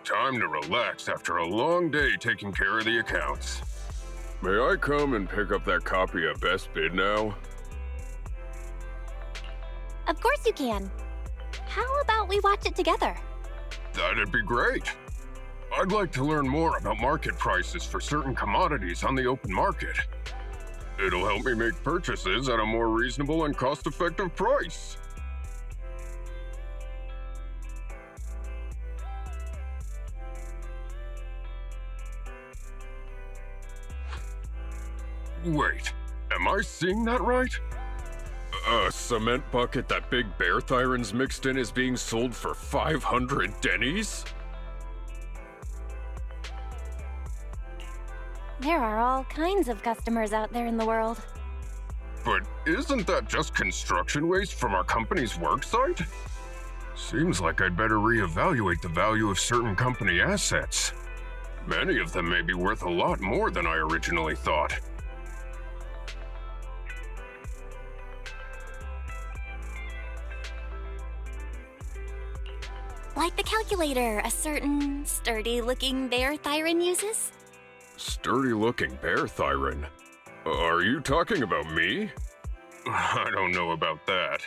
Time to relax after a long day taking care of the accounts. May I come and pick up that copy of Best Bid now? Of course you can. How about we watch it together? That'd be great. I'd like to learn more about market prices for certain commodities on the open market. It'll help me make purchases at a more reasonable and cost-effective price. Wait, am I seeing that right? A cement bucket that Big Bear Thyron's mixed in is being sold for 500 dennies? There are all kinds of customers out there in the world. But isn't that just construction waste from our company's worksite? Seems like I'd better reevaluate the value of certain company assets. Many of them may be worth a lot more than I originally thought. Like the calculator a certain sturdy-looking Bear Thyron uses? Sturdy-looking Bear Thyron? Are you talking about me? I don't know about that.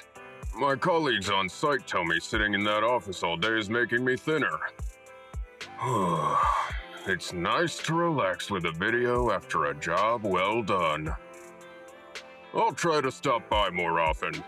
My colleagues on site tell me sitting in that office all day is making me thinner. It's nice to relax with a video after a job well done. I'll try to stop by more often.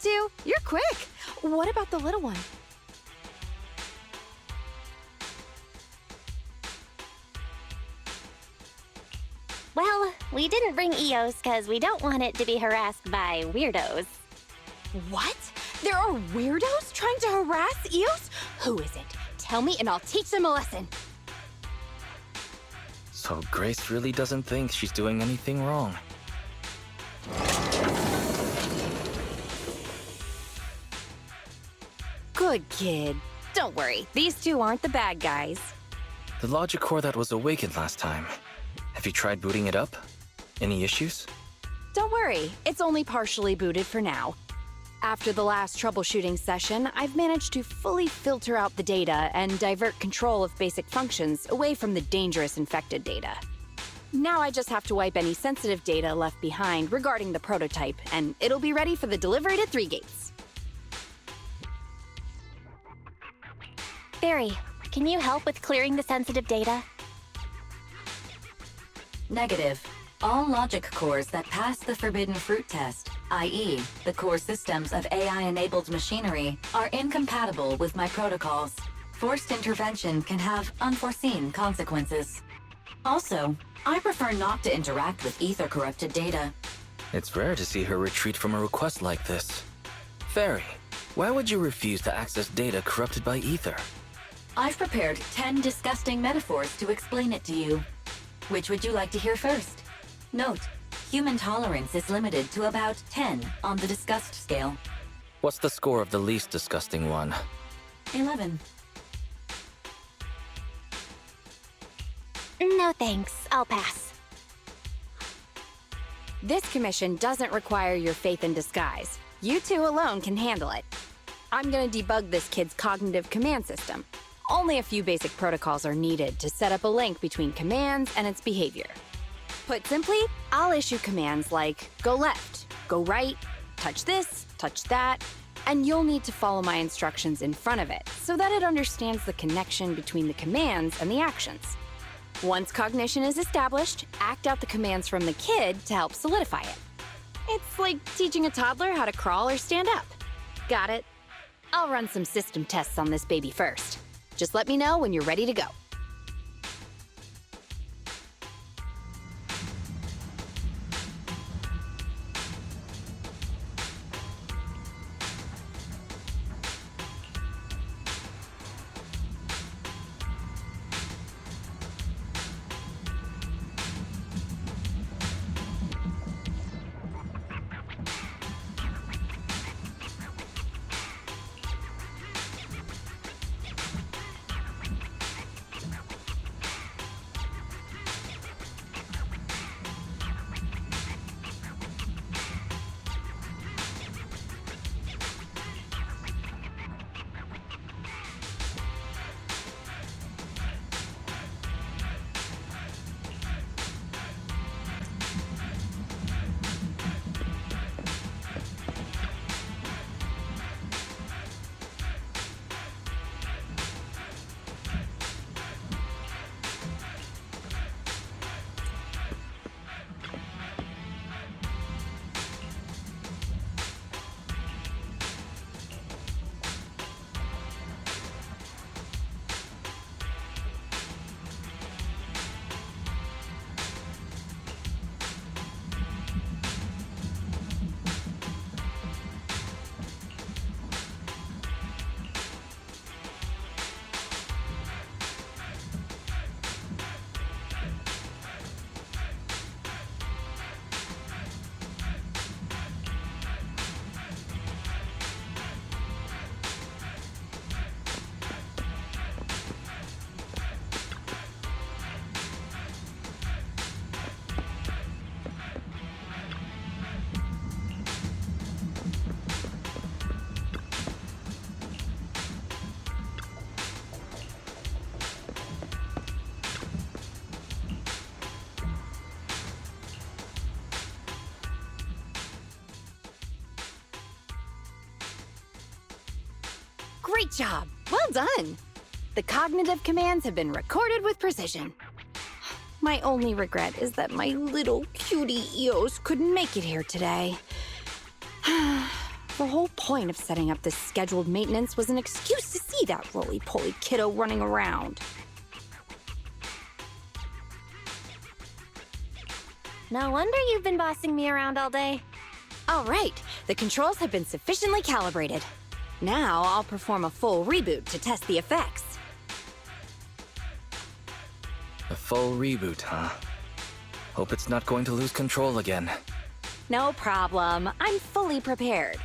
you two. You're quick. What about the little one? Well, we didn't bring Eos because we don't want it to be harassed by weirdos. What? There are weirdos trying to harass Eos? Who is it? Tell me and I'll teach them a lesson. So Grace really doesn't think she's doing anything wrong. Good kid. Don't worry, these two aren't the bad guys. The logic core that was awakened last time. Have you tried booting it up? Any issues? Don't worry, it's only partially booted for now. After the last troubleshooting session, I've managed to fully filter out the data and divert control of basic functions away from the dangerous infected data. Now I just have to wipe any sensitive data left behind regarding the prototype, and it'll be ready for the delivery to 3 gates. Barry, can you help with clearing the sensitive data? Negative. All logic cores that pass the forbidden fruit test, i.e., the core systems of AI-enabled machinery, are incompatible with my protocols. Forced intervention can have unforeseen consequences. Also, I prefer not to interact with ether-corrupted data. It's rare to see her retreat from a request like this. Fairy, why would you refuse to access data corrupted by ether? I've prepared 10 disgusting metaphors to explain it to you. Which would you like to hear first? Note, human tolerance is limited to about 10 on the disgust scale. What's the score of the least disgusting one? 11. No thanks, I'll pass. This commission doesn't require your faith in disguise. You two alone can handle it. I'm gonna debug this kid's cognitive command system. Only a few basic protocols are needed to set up a link between commands and its behavior. Put simply, I'll issue commands like go left, go right, touch this, touch that, and you'll need to follow my instructions in front of it so that it understands the connection between the commands and the actions. Once cognition is established, act out the commands from the kid to help solidify it. It's like teaching a toddler how to crawl or stand up. Got it? I'll run some system tests on this baby first. Just let me know when you're ready to go. Great job! Well done! The cognitive commands have been recorded with precision. My only regret is that my little cutie Eos couldn't make it here today. The whole point of setting up this scheduled maintenance was an excuse to see that roly-poly kiddo running around. No wonder you've been bossing me around all day. All right, the controls have been sufficiently calibrated. Now I'll perform a full reboot to test the effects. A full reboot, huh? Hope it's not going to lose control again. No problem. I'm fully prepared.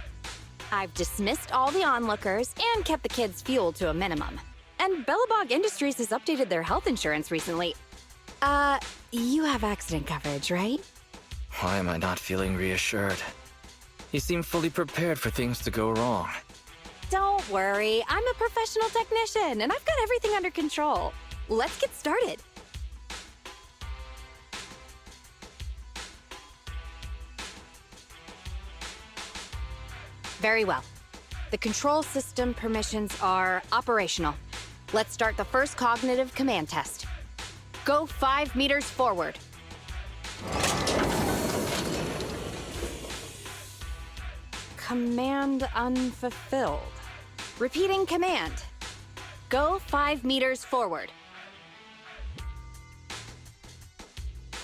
I've dismissed all the onlookers and kept the kids' fuel to a minimum. And Bellabog Industries has updated their health insurance recently. You have accident coverage, right? Why am I not feeling reassured? You seem fully prepared for things to go wrong. Don't worry, I'm a professional technician, and I've got everything under control. Let's get started. Very well. The control system permissions are operational. Let's start the first cognitive command test. Go 5 meters forward. Command unfulfilled. Repeating command. Go 5 meters forward.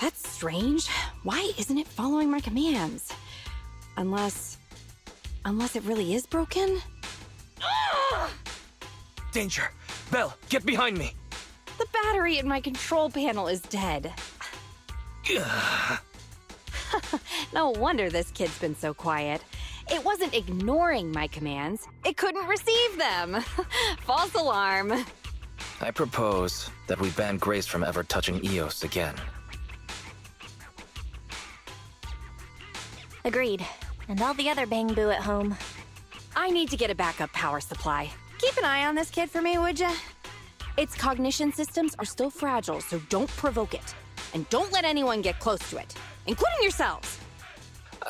That's strange. Why isn't it following my commands? Unless it really is broken? Danger! Belle, get behind me! The battery in my control panel is dead. No wonder this kid's been so quiet. It wasn't ignoring my commands. It couldn't receive them. False alarm. I propose that we ban Grace from ever touching EOS again. Agreed. And all the other bang boo at home. I need to get a backup power supply. Keep an eye on this kid for me, would ya? Its cognition systems are still fragile, so don't provoke it. And don't let anyone get close to it, including yourselves.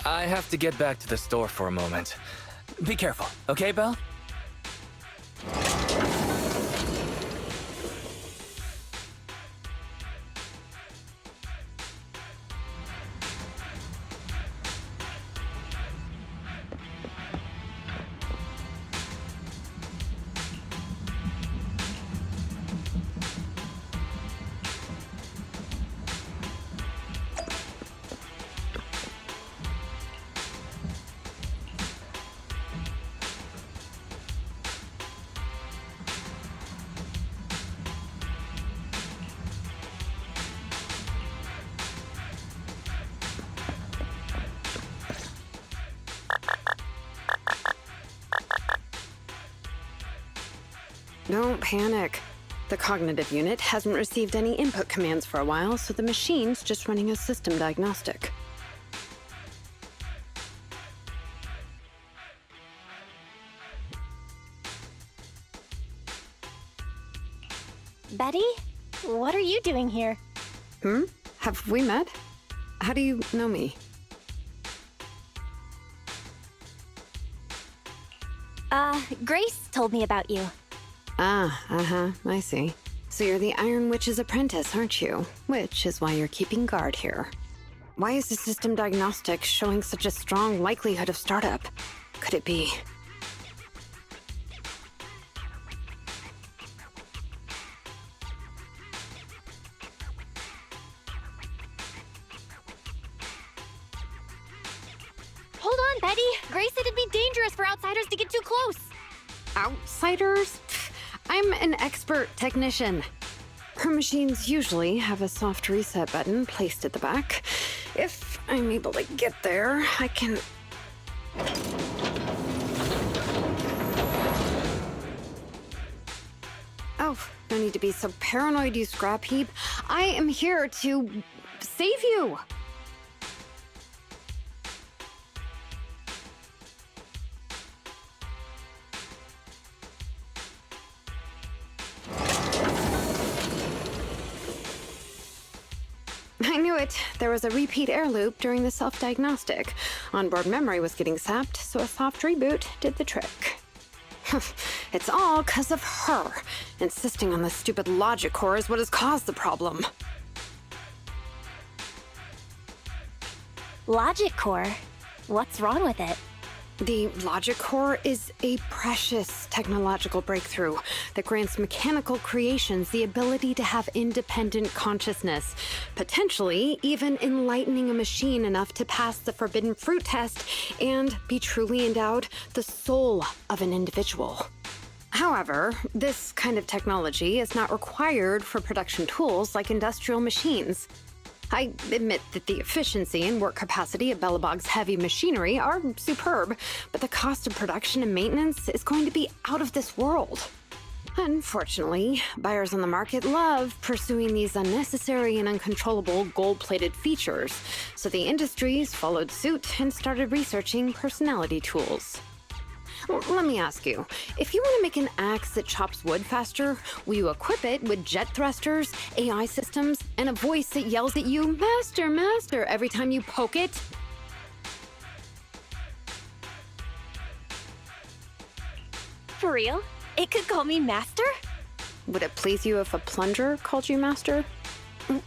I have to get back to the store for a moment. Be careful, okay, Belle? Don't panic. The cognitive unit hasn't received any input commands for a while, so the machine's just running a system diagnostic. Betty? What are you doing here? Have we met? How do you know me? Grace told me about you. I see. So you're the Iron Witch's apprentice, aren't you? Which is why you're keeping guard here. Why is the system diagnostic showing such a strong likelihood of startup? Could it be... Hold on, Betty. Grace said it'd be dangerous for outsiders to get too close. Outsiders? Pfft, I'm an expert technician. Her machines usually have a soft reset button placed at the back. If I'm able to get there, I can... Oh, no need to be so paranoid, you scrap heap. I am here to save you. I knew it. There was a repeat air loop during the self-diagnostic. Onboard memory was getting sapped, so a soft reboot did the trick. It's all 'cause of her. Insisting on the stupid logic core is what has caused the problem. Logic core? What's wrong with it? The logic core is a precious technological breakthrough that grants mechanical creations the ability to have independent consciousness, potentially even enlightening a machine enough to pass the forbidden fruit test and be truly endowed the soul of an individual. However, this kind of technology is not required for production tools like industrial machines. I admit that the efficiency and work capacity of Belobog's heavy machinery are superb, but the cost of production and maintenance is going to be out of this world. Unfortunately, buyers on the market love pursuing these unnecessary and uncontrollable gold-plated features, so the industries followed suit and started researching personality tools. Let me ask you, if you want to make an axe that chops wood faster, will you equip it with jet thrusters, AI systems, and a voice that yells at you, "Master, Master," every time you poke it? For real? It could call me Master? Would it please you if a plunger called you Master?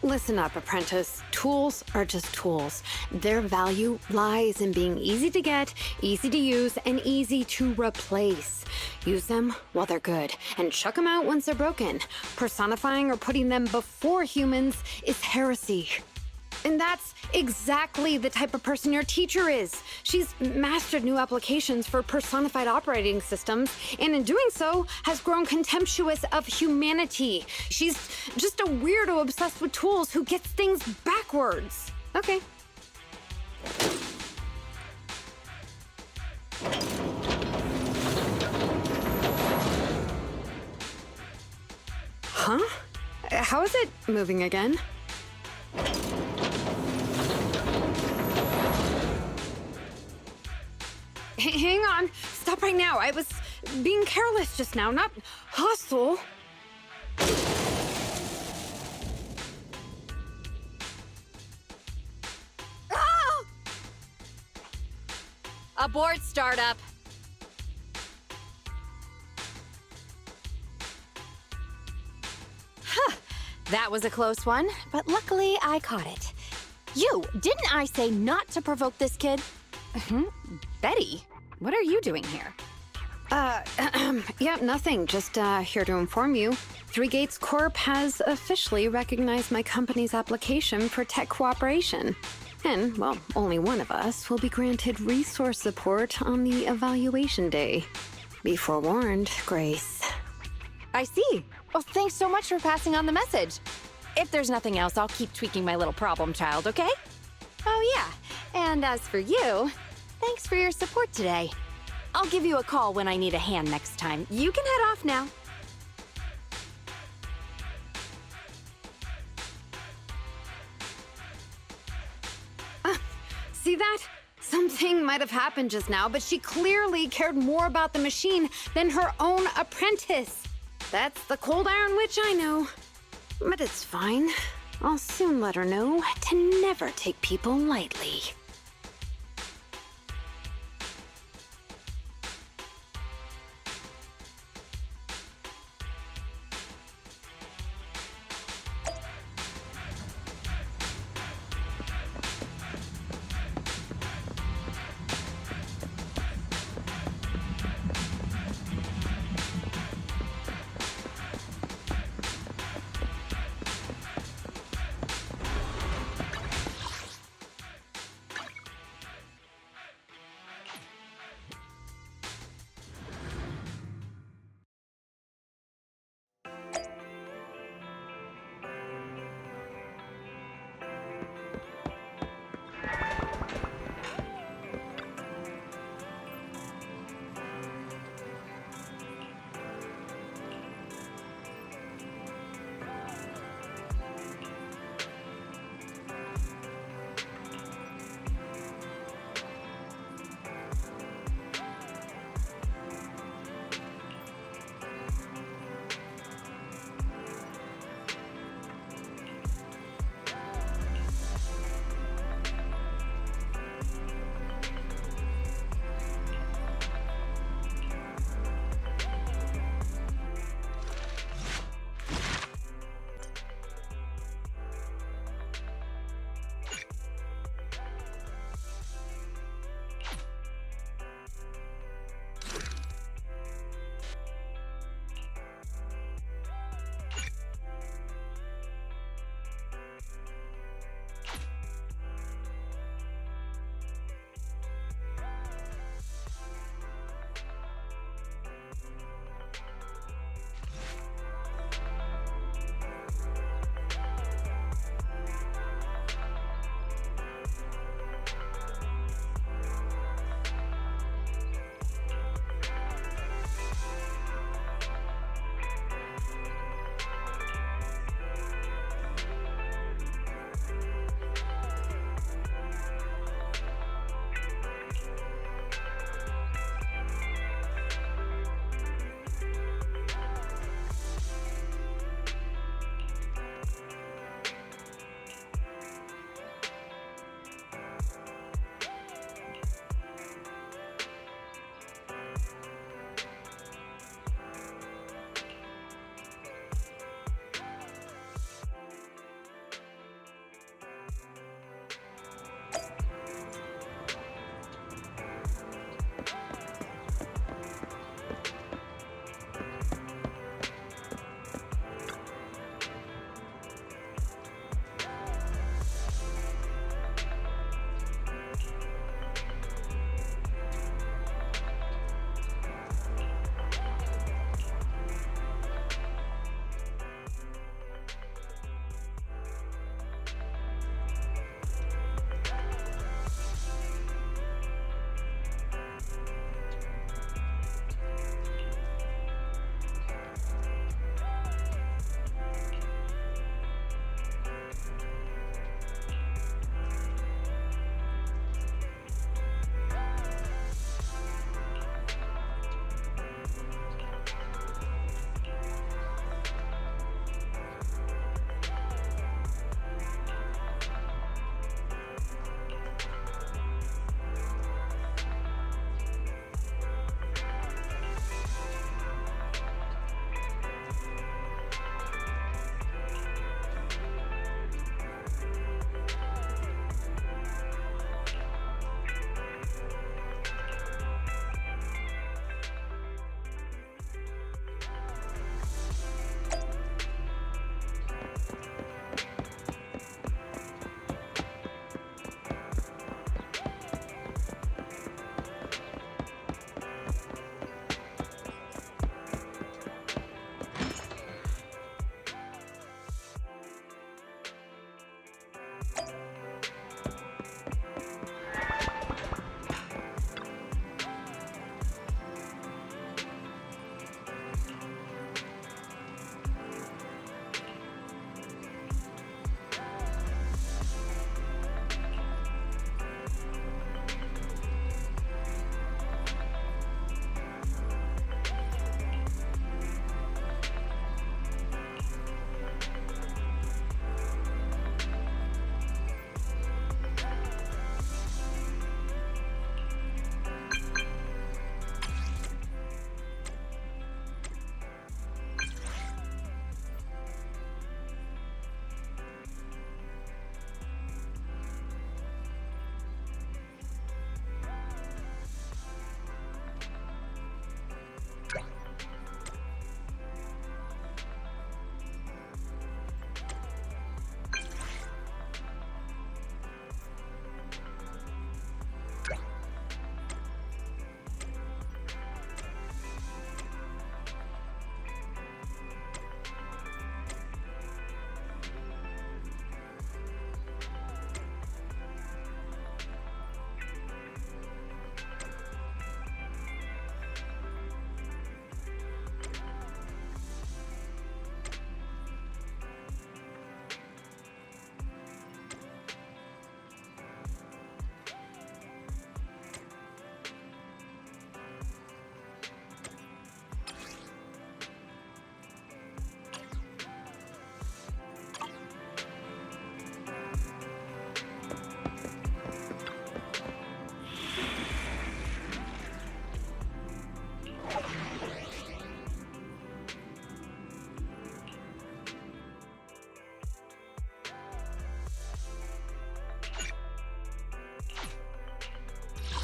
Listen up, apprentice. Tools are just tools. Their value lies in being easy to get, easy to use, and easy to replace. Use them while they're good, and chuck them out once they're broken. Personifying or putting them before humans is heresy. And that's exactly the type of person your teacher is. She's mastered new applications for personified operating systems, and in doing so, has grown contemptuous of humanity. She's just a weirdo obsessed with tools who gets things backwards. Okay. Huh? How is it moving again? Hang on. Stop right now. I was being careless just now, not hostile. Ah! Abort startup. Huh. That was a close one, but luckily I caught it. Didn't I say not to provoke this kid? Betty, what are you doing here? Yeah, nothing. Just here to inform you. Three Gates Corp has officially recognized my company's application for tech cooperation. And, well, only one of us will be granted resource support on the evaluation day. Be forewarned, Grace. I see. Well, thanks so much for passing on the message. If there's nothing else, I'll keep tweaking my little problem child, okay? Oh, yeah. And as for you, thanks for your support today. I'll give you a call when I need a hand next time. You can head off now. See that? Something might have happened just now, but she clearly cared more about the machine than her own apprentice. That's the cold iron witch I know. But it's fine. I'll soon let her know to never take people lightly.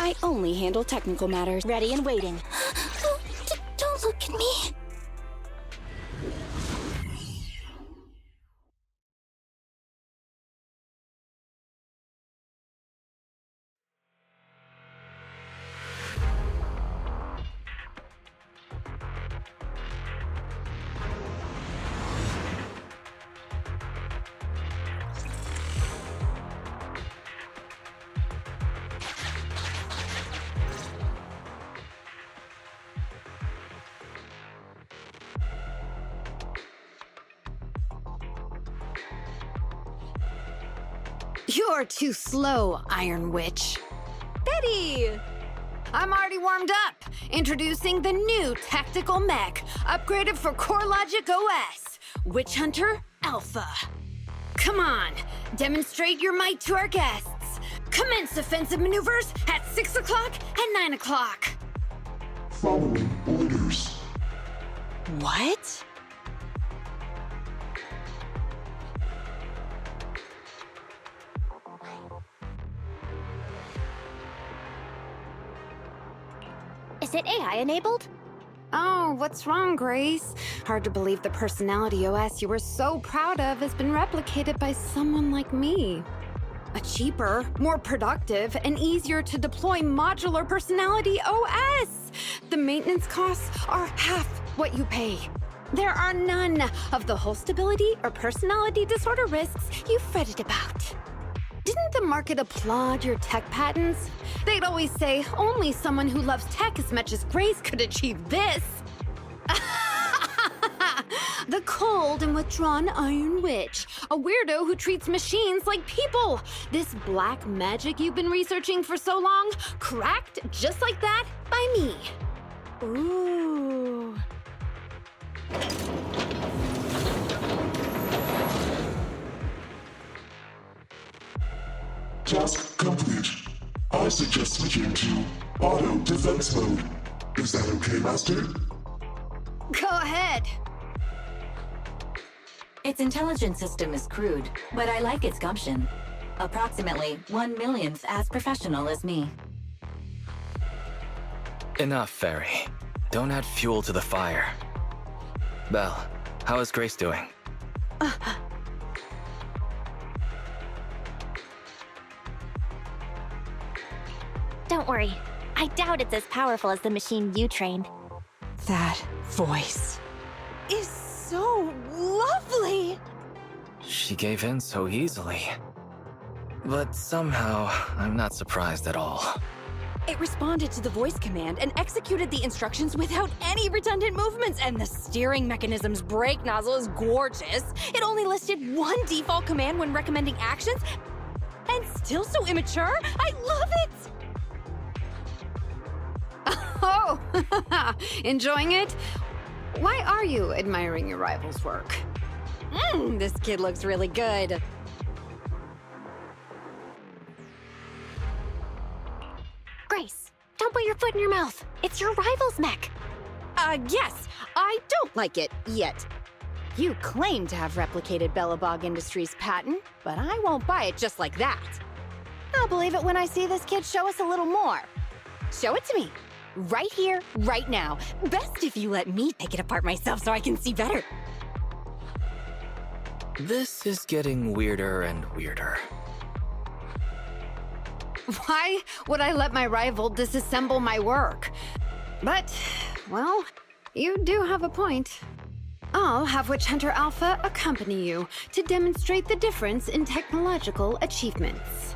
I only handle technical matters. Ready and waiting. Don't look at me. You're too slow, Iron Witch. Betty! I'm already warmed up. Introducing the new tactical mech, upgraded for CoreLogic OS, Witch Hunter Alpha. Come on, demonstrate your might to our guests. Commence offensive maneuvers at 6 o'clock and 9 o'clock. Following orders. What? Is it AI enabled? Oh, what's wrong, Grace? Hard to believe the personality OS you were so proud of has been replicated by someone like me. A cheaper, more productive, and easier to deploy modular personality OS! The maintenance costs are half what you pay. There are none of the whole stability or personality disorder risks you fretted about. Didn't the market applaud your tech patents? They'd always say only someone who loves tech as much as Grace could achieve this. The cold and withdrawn Iron Witch, a weirdo who treats machines like people. This black magic you've been researching for so long, cracked just like that by me. Ooh. Task complete. I suggest switching to auto defense mode. Is that okay, Master? Go ahead. Its intelligence system is crude, but I like its gumption. Approximately 1/1,000th as professional as me. Enough, Fairy. Don't add fuel to the fire. Belle, how is Grace doing? Don't worry. I doubt it's as powerful as the machine you trained. That voice is so lovely! She gave in so easily. But somehow, I'm not surprised at all. It responded to the voice command and executed the instructions without any redundant movements, and the steering mechanism's brake nozzle is gorgeous. It only listed one default command when recommending actions, and still so immature. I love it! Oh, enjoying it? Why are you admiring your rival's work? This kid looks really good. Grace, don't put your foot in your mouth. It's your rival's mech. Yes, I don't like it yet. You claim to have replicated Bellabog Industries' patent, but I won't buy it just like that. I'll believe it when I see this kid show us a little more. Show it to me. Right here, right now. Best if you let me pick it apart myself so I can see better. This is getting weirder and weirder. Why would I let my rival disassemble my work? But, well, you do have a point. I'll have Witch Hunter Alpha accompany you to demonstrate the difference in technological achievements.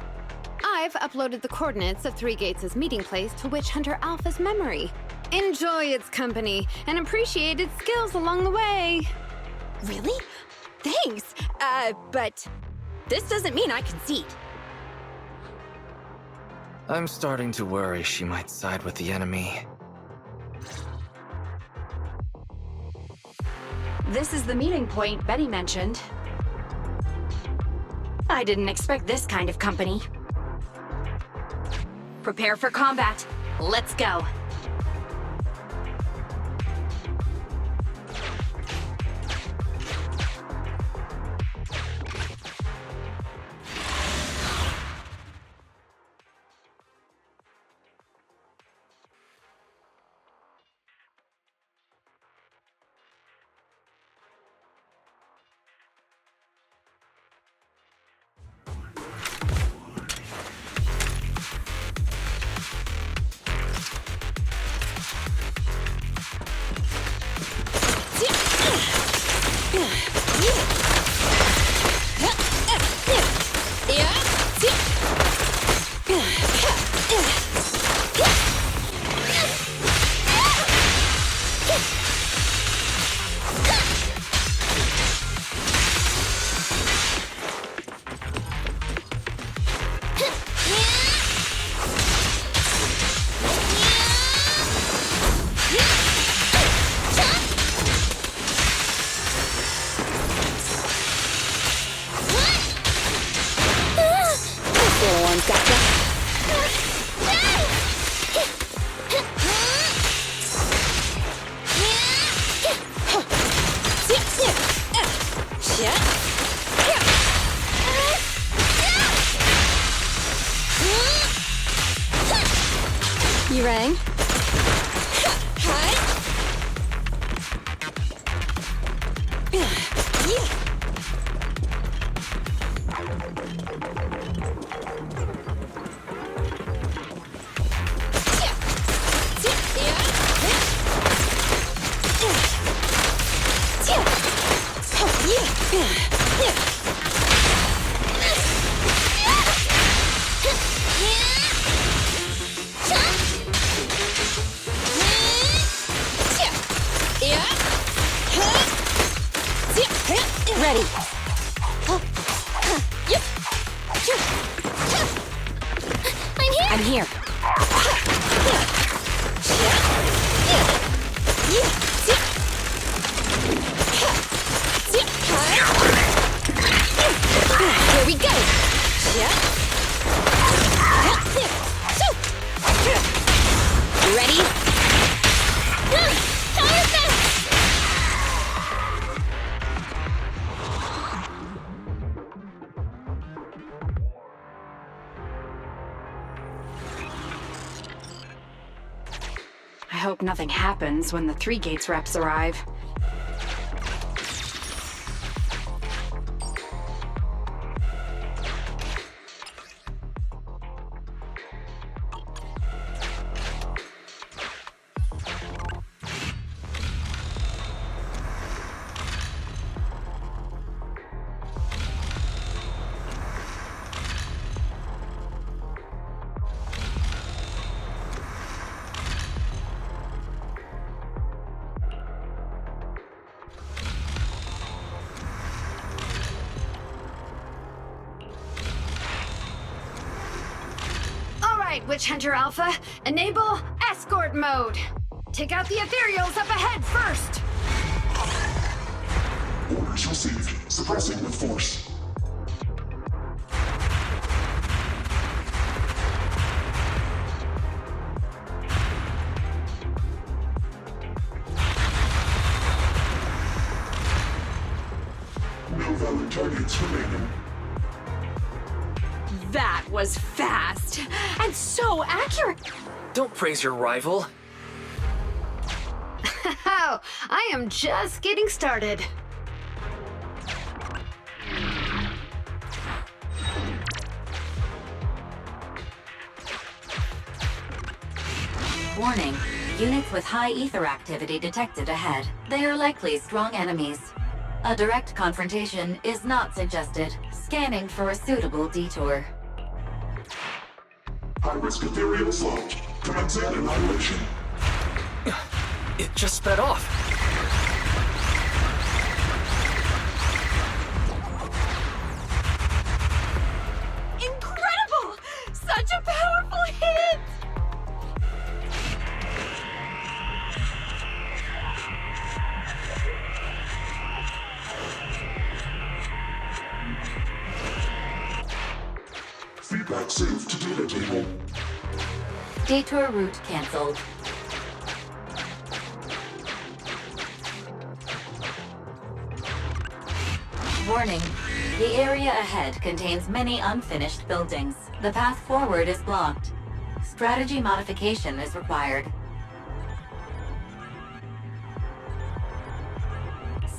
I've uploaded the coordinates of Three Gates' meeting place to Witch Hunter Alpha's memory. Enjoy its company and appreciate its skills along the way. Really? Thanks. But this doesn't mean I concede. I'm starting to worry she might side with the enemy. This is the meeting point Betty mentioned. I didn't expect this kind of company. Prepare for combat. Let's go. You rang? Ready. I'm here. Here we go. Ready? I hope nothing happens when the 3 gates reps arrive. Witch Hunter Alpha, enable escort mode. Take out the ethereals up ahead first. Orders received. Suppressing with force. No valid targets remaining. That was fast and so accurate. Don't praise your rival. Oh, I am just getting started. Warning. Units with high ether activity detected ahead. They are likely strong enemies. A direct confrontation is not suggested. Scanning for a suitable detour. High-risk ethereals locked. Commencing annihilation. It just sped off. Incredible! Such a powerful hit! Feedback saved to data table. Detour route cancelled. Warning. The area ahead contains many unfinished buildings. The path forward is blocked. Strategy modification is required.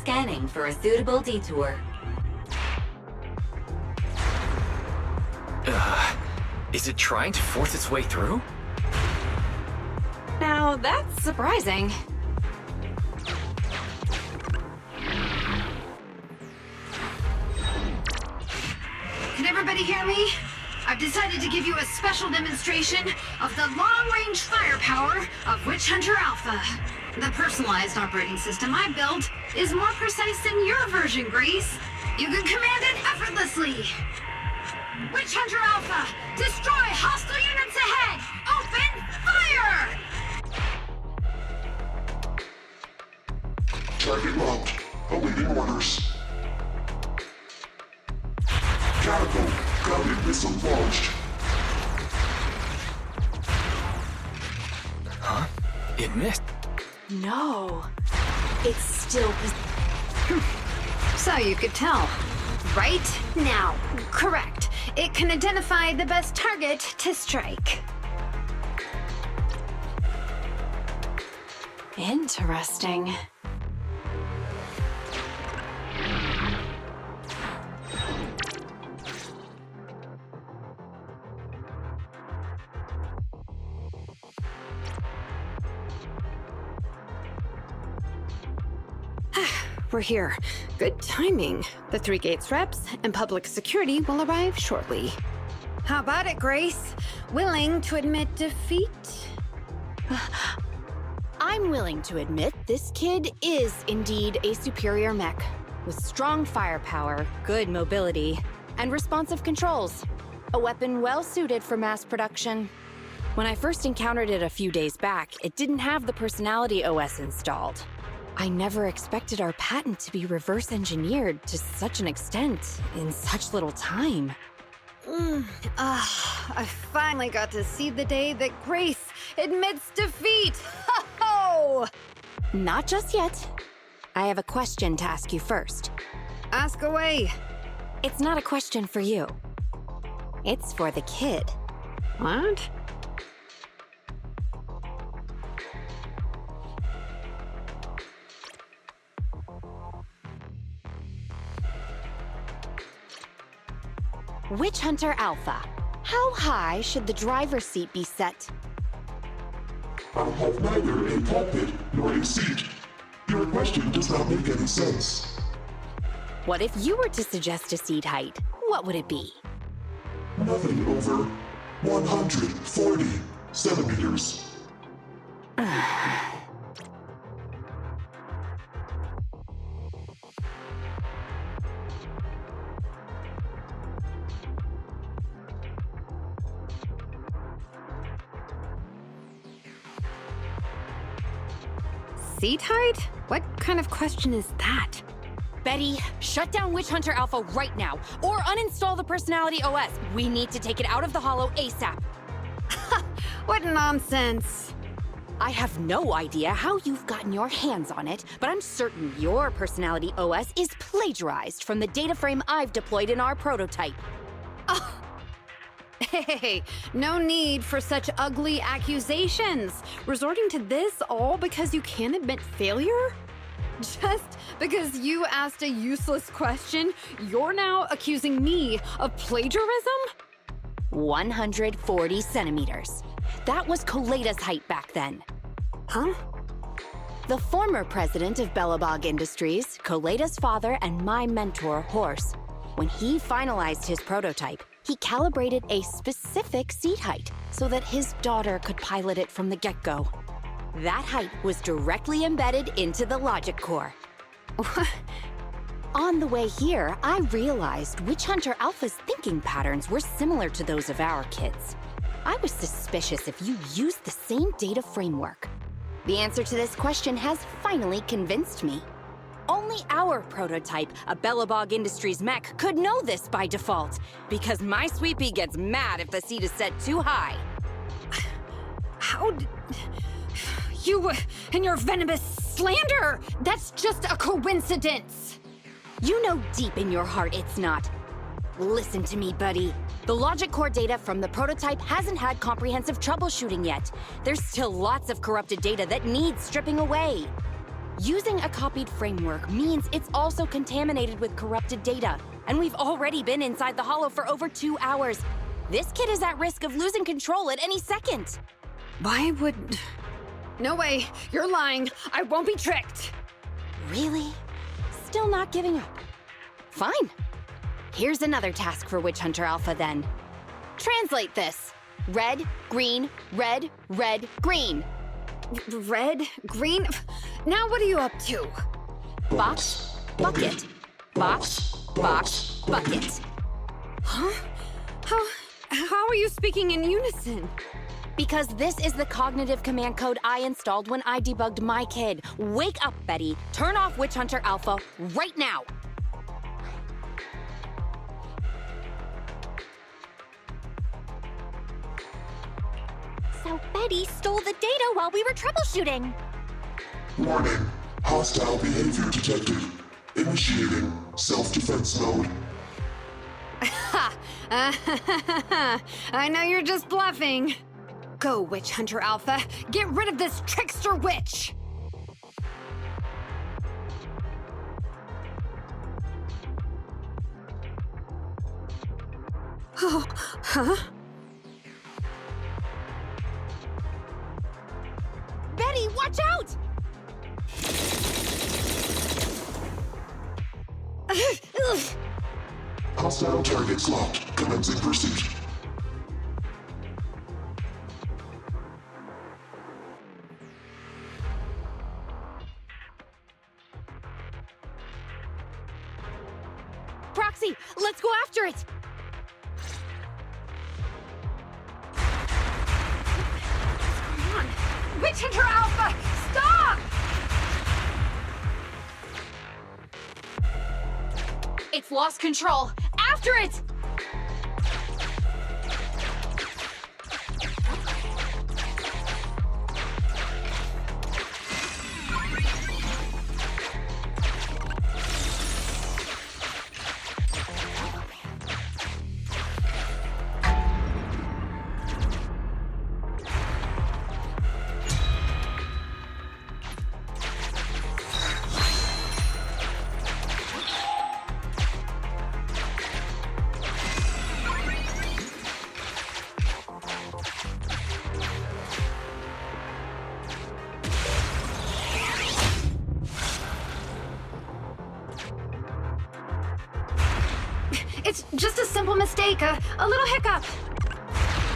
Scanning for a suitable detour. Is it trying to force its way through? Now, that's surprising. everybody hear me? I've decided to give you a special demonstration of the long-range firepower of Witch Hunter Alpha. The personalized operating system I built is more precise than your version, Grace. You can command it effortlessly. Witch Hunter Alpha, destroy hostile units ahead! Open fire! Target locked. Awaiting orders. Catapult. Grounded missile launched. Huh? It missed. No. It's still... So you could tell. Right now. Correct. It can identify the best target to strike. Interesting. We're here. Good timing. The 3 Gates reps and public security will arrive shortly. How about it, Grace? Willing to admit defeat? I'm willing to admit this kid is indeed a superior mech, with strong firepower, good mobility, and responsive controls. A weapon well suited for mass production. When I first encountered it a few days back, it didn't have the Personality OS installed. I never expected our patent to be reverse engineered to such an extent in such little time. I finally got to see the day that Grace admits defeat! Ho-ho! Not just yet. I have a question to ask you first. Ask away. It's not a question for you. It's for the kid. What? Witch Hunter Alpha, how high should the driver's seat be set? I'll have neither a cockpit nor a seat. Your question does not make any sense. What if you were to suggest a seat height? What would it be? Nothing over 140 centimeters. Seat height? What kind of question is that? Betty, shut down Witch Hunter Alpha right now, or uninstall the Personality OS. We need to take it out of the Holo ASAP. What nonsense! I have no idea how you've gotten your hands on it, but I'm certain your Personality OS is plagiarized from the data frame I've deployed in our prototype. Hey, no need for such ugly accusations. Resorting to this all because you can't admit failure? Just because you asked a useless question, you're now accusing me of plagiarism? 140 centimeters. That was Coleda's height back then. Huh? The former president of Bellabog Industries, Coleda's father, and my mentor, Horse, when he finalized his prototype, he calibrated a specific seat height so that his daughter could pilot it from the get-go. That height was directly embedded into the logic core. On the way here, I realized Witch Hunter Alpha's thinking patterns were similar to those of our kids. I was suspicious if you used the same data framework. The answer to this question has finally convinced me. Only our prototype, a Bellabog Industries mech, could know this by default, because my sweet pea gets mad if the seat is set too high. How did... You and your venomous slander! That's just a coincidence! You know deep in your heart it's not. Listen to me, buddy. The logic core data from the prototype hasn't had comprehensive troubleshooting yet. There's still lots of corrupted data that needs stripping away. Using a copied framework means it's also contaminated with corrupted data, and we've already been inside the Holo for over 2 hours. This kid is at risk of losing control at any second. Why would... No way, you're lying. I won't be tricked. Really? Still not giving up? Fine. Here's another task for Witch Hunter Alpha then. Translate this. Red, green, red, red, green. Red? Green? Now what are you up to? Box, bucket. Box, box, bucket. Huh? How are you speaking in unison? Because this is the cognitive command code I installed when I debugged my kid. Wake up, Betty. Turn off Witch Hunter Alpha right now. So Betty stole the data while we were troubleshooting. Warning. Hostile behavior detected. Initiating self-defense mode. Ha! I know you're just bluffing. Go, Witch Hunter Alpha. Get rid of this trickster witch! Oh, huh? Betty, watch out! Hostile targets locked. Commencing pursuit. Proxy, let's go after it! Come on! Witch Hunter Alpha! Stop! It's lost control. After it! It's just a simple mistake, a little hiccup.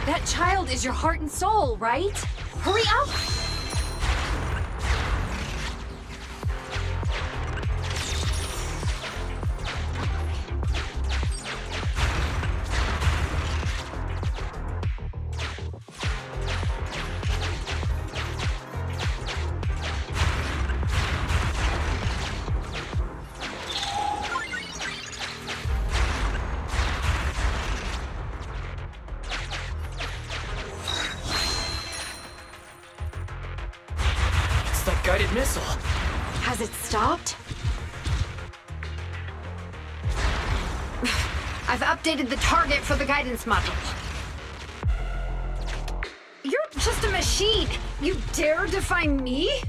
That child is your heart and soul, right? Hurry up! That guided missile. Has it stopped? I've updated the target for the guidance module. You're just a machine. You dare defy me?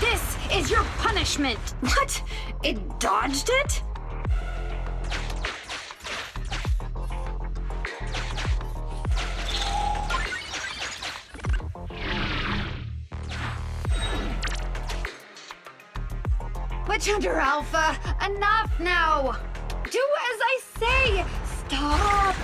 This is your punishment. What? It dodged it? Witch Hunter Alpha, enough now! Do as I say! Stop!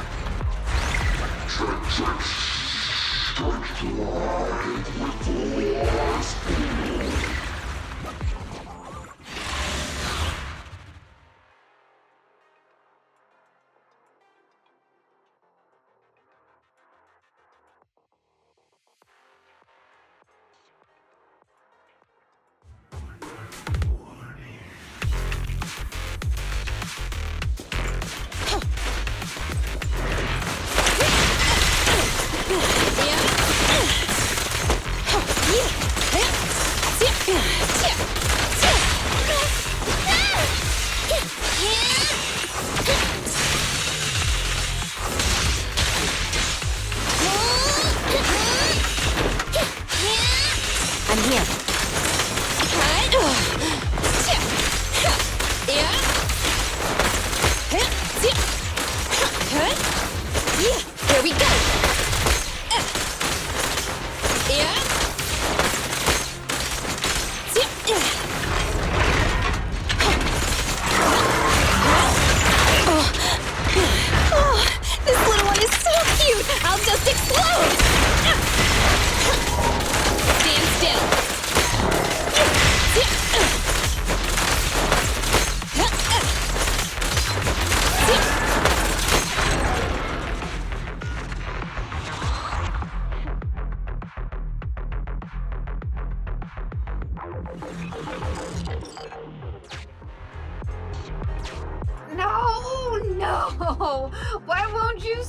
Oh, why won't you?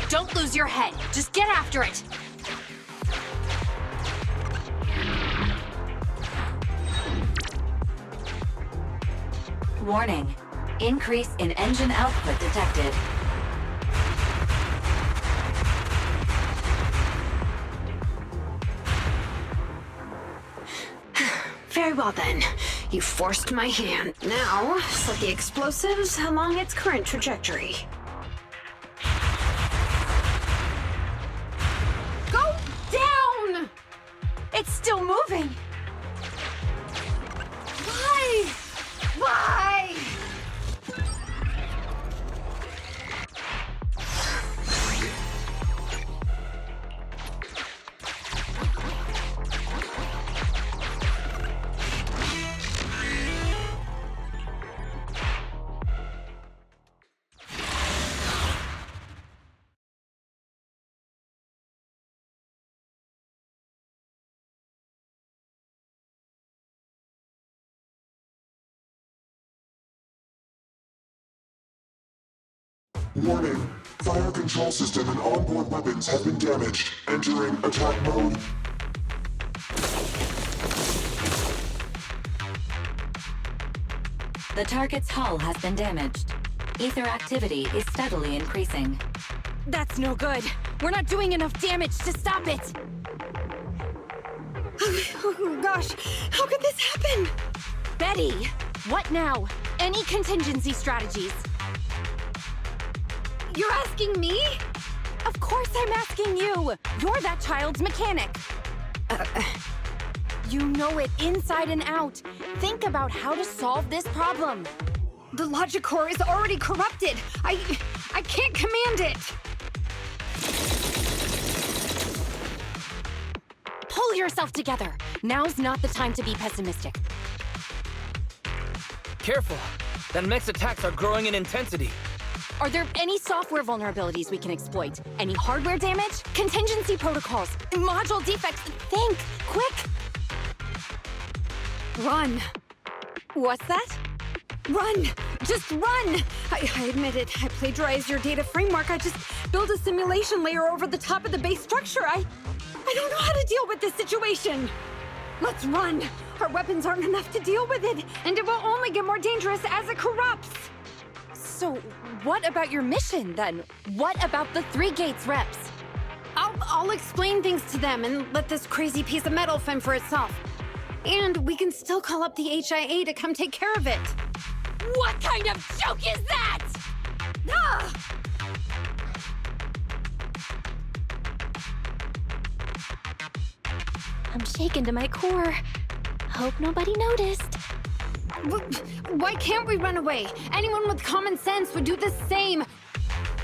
Don't lose your head. Just get after it. Warning. Increase in engine output detected. Very well then. You forced my hand. Now, set the explosives along its current trajectory. Go down! It's still moving. Why? Why? Warning. Fire control system and onboard weapons have been damaged. Entering attack mode. The target's hull has been damaged. Ether activity is steadily increasing. That's no good. We're not doing enough damage to stop it. Oh gosh, how could this happen? Betty, what now? Any contingency strategies? You're asking me? Of course I'm asking you. You're that child's mechanic. You know it inside and out. Think about how to solve this problem. The logic core is already corrupted. I can't command it. Pull yourself together. Now's not the time to be pessimistic. Careful. That mech's attacks are growing in intensity. Are there any software vulnerabilities we can exploit? Any hardware damage? Contingency protocols? Module defects? Think! Quick! Run. What's that? Run! Just run! I admit it. I plagiarized your data framework. I just built a simulation layer over the top of the base structure. I don't know how to deal with this situation. Let's run. Our weapons aren't enough to deal with it, and it will only get more dangerous as it corrupts. So, what about your mission, then? What about the 3 gates reps? I'll explain things to them and let this crazy piece of metal fend for itself. And we can still call up the HIA to come take care of it. What kind of joke is that? Ah! I'm shaken to my core. Hope nobody noticed. Why can't we run away? Anyone with common sense would do the same.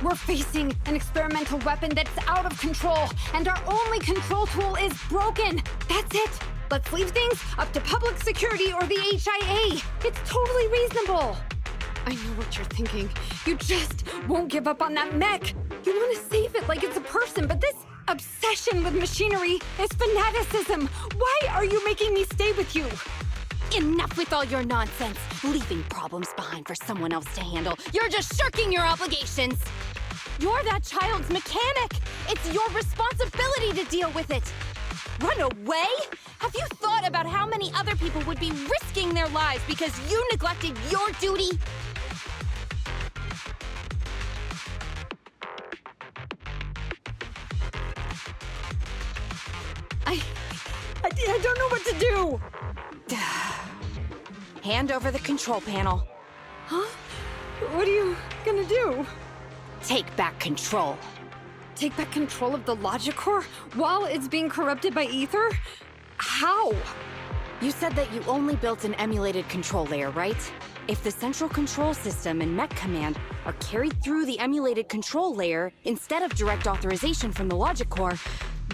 We're facing an experimental weapon that's out of control, and our only control tool is broken. That's it. Let's leave things up to public security or the HIA. It's totally reasonable. I know what you're thinking. You just won't give up on that mech. You want to save it like it's a person, but this obsession with machinery is fanaticism. Why are you making me stay with you? Enough with all your nonsense. Leaving problems behind for someone else to handle. You're just shirking your obligations. You're that child's mechanic. It's your responsibility to deal with it. Run away? Have you thought about how many other people would be risking their lives because you neglected your duty? I don't know what to do. Hand over the control panel. Huh? What are you gonna do? Take back control. Take back control of the logic core while it's being corrupted by ether? How? You said that you only built an emulated control layer, right? If the central control system and mech command are carried through the emulated control layer instead of direct authorization from the logic core,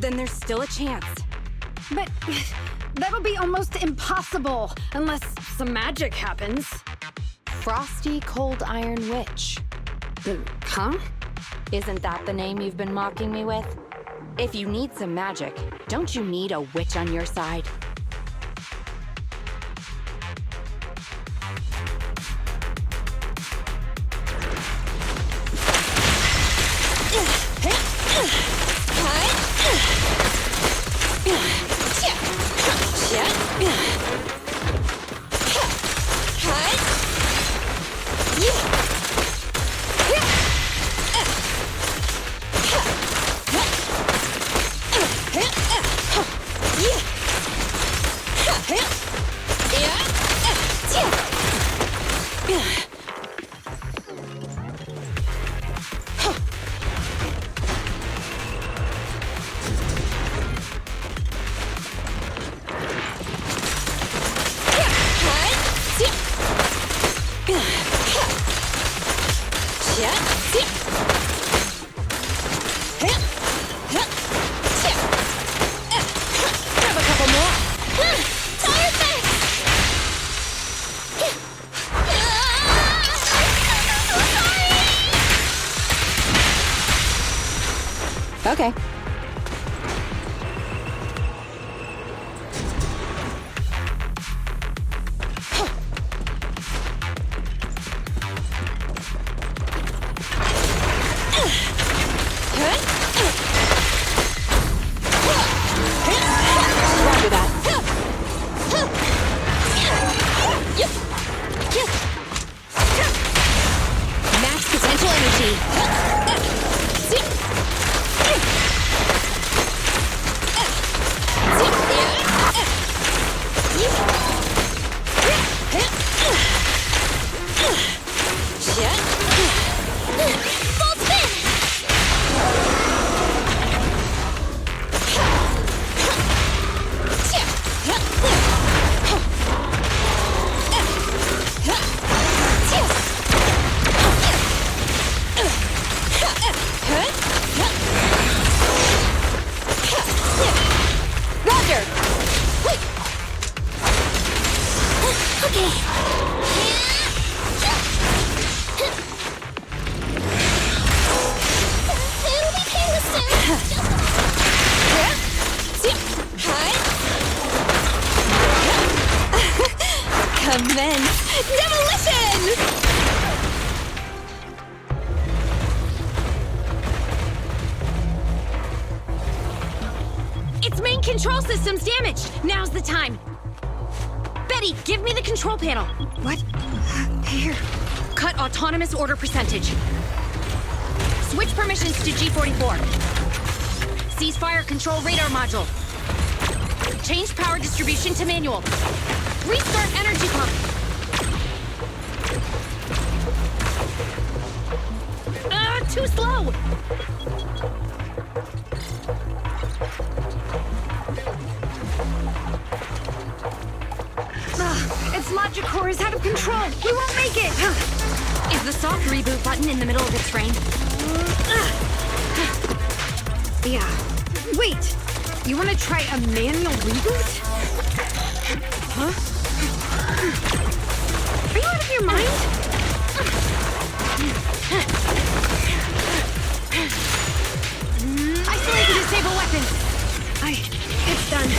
then there's still a chance. But that'll be almost impossible unless some magic happens. Frosty Cold Iron Witch. Huh? Isn't that the name you've been mocking me with? If you need some magic, don't you need a witch on your side? Grab a couple more. Okay. Roger that. Max potential energy. Roger. Commence demolition! Its main control system's damaged. Now's the time. Betty, give me the control panel. What? Here. Cut autonomous order percentage. Switch permissions to G44. Ceasefire control radar module. Change power distribution to manual. Restart energy pump. Too slow. Its logic core is out of control. We won't make it. Is the soft reboot button in the middle of its frame? Yeah. Wait. You want to try a manual reboot? Huh? Are you out of your mind? Isolate and disable weapons. It's done.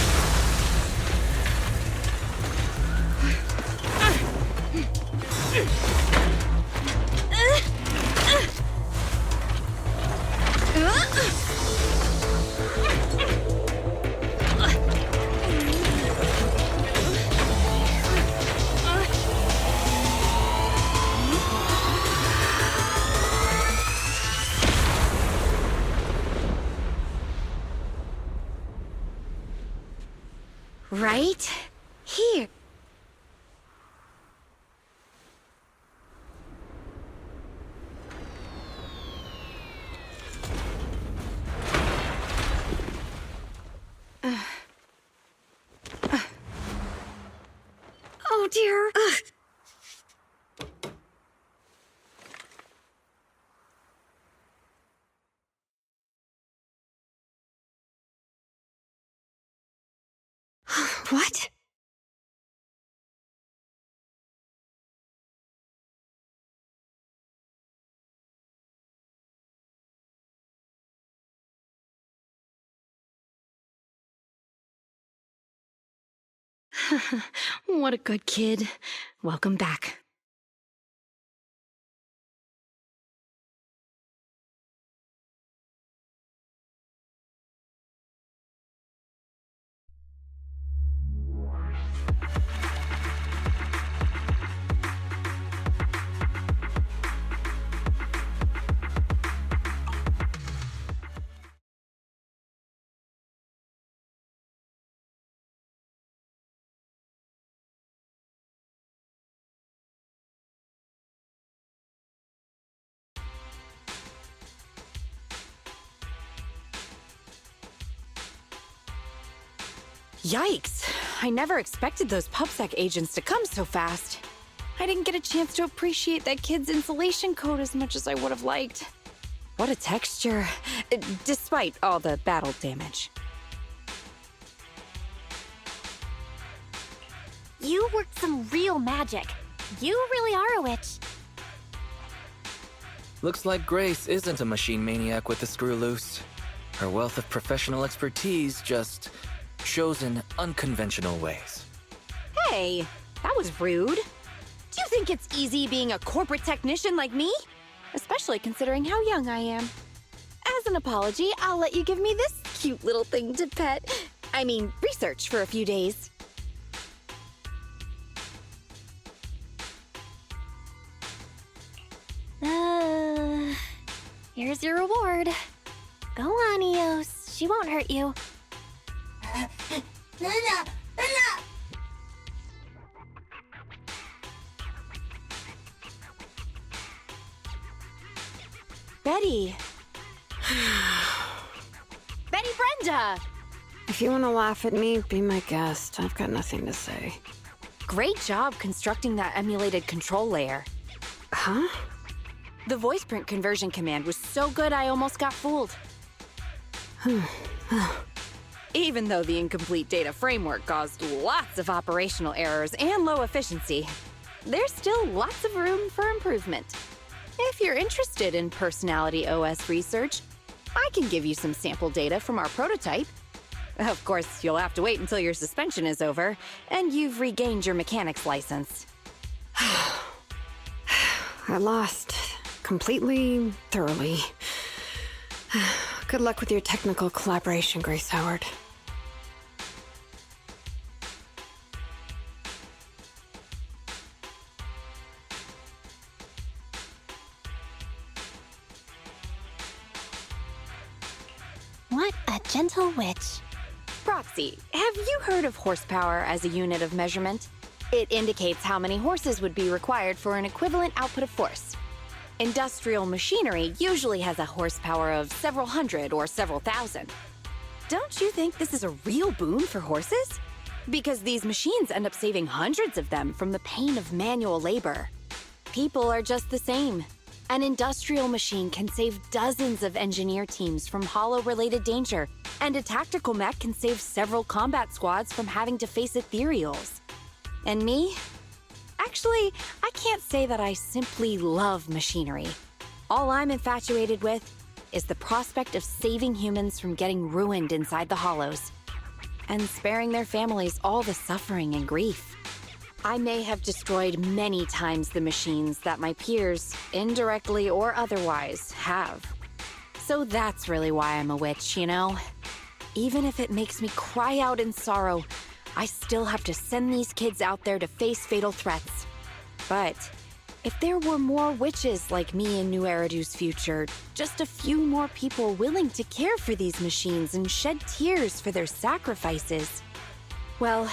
Right here. Oh dear. What? What a good kid. Welcome back. Yikes! I never expected those PubSec agents to come so fast. I didn't get a chance to appreciate that kid's insulation coat as much as I would have liked. What a texture, despite all the battle damage. You worked some real magic. You really are a witch. Looks like Grace isn't a machine maniac with the screw loose. Her wealth of professional expertise just shows in unconventional ways. Hey, that was rude. Do you think it's easy being a corporate technician like me? Especially considering how young I am. As an apology, I'll let you give me this cute little thing to research for a few days. Here's your reward. Go on, Eos. She won't hurt you. Betty. Betty Brenda! If you want to laugh at me, be my guest. I've got nothing to say. Great job constructing that emulated control layer. Huh? The voice print conversion command was so good I almost got fooled. Even though the incomplete data framework caused lots of operational errors and low efficiency, there's still lots of room for improvement. If you're interested in Personality OS research, I can give you some sample data from our prototype. Of course, you'll have to wait until your suspension is over and you've regained your mechanics license. I lost. Completely, thoroughly. Good luck with your technical collaboration, Grace Howard. What a gentle witch. Proxy, have you heard of horsepower as a unit of measurement? It indicates how many horses would be required for an equivalent output of force. Industrial machinery usually has a horsepower of several hundred or several thousand. Don't you think this is a real boon for horses? Because these machines end up saving hundreds of them from the pain of manual labor. People are just the same. An industrial machine can save dozens of engineer teams from hollow-related danger, and a tactical mech can save several combat squads from having to face ethereals. And me? Actually, I can't say that I simply love machinery. All I'm infatuated with is the prospect of saving humans from getting ruined inside the hollows, and sparing their families all the suffering and grief. I may have destroyed many times the machines that my peers, indirectly or otherwise, have. So that's really why I'm a witch, you know? Even if it makes me cry out in sorrow, I still have to send these kids out there to face fatal threats. But if there were more witches like me in New Eridu's future, just a few more people willing to care for these machines and shed tears for their sacrifices, well,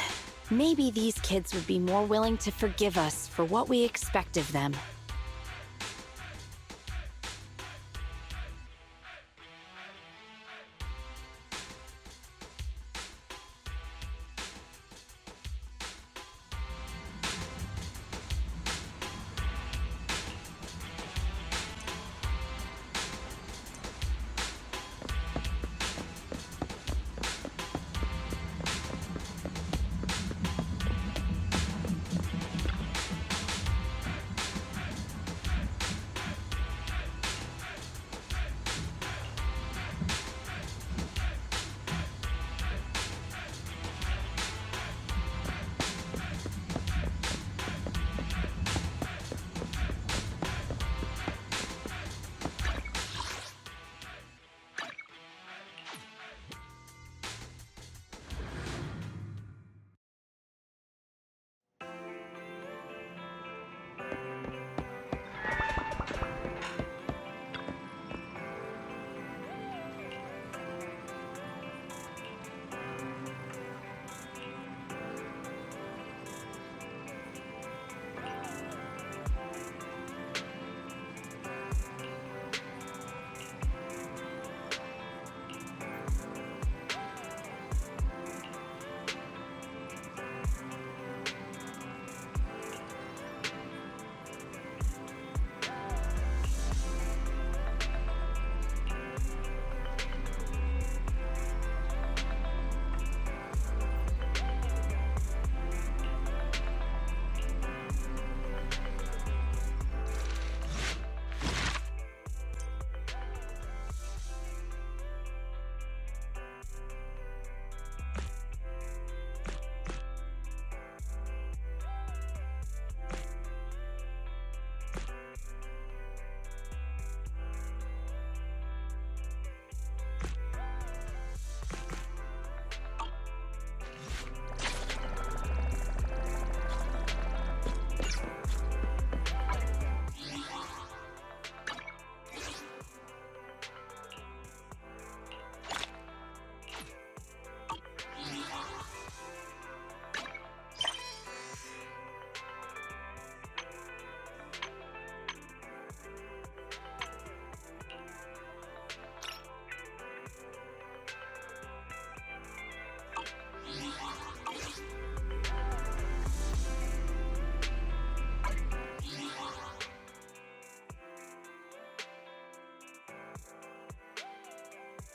maybe these kids would be more willing to forgive us for what we expect of them.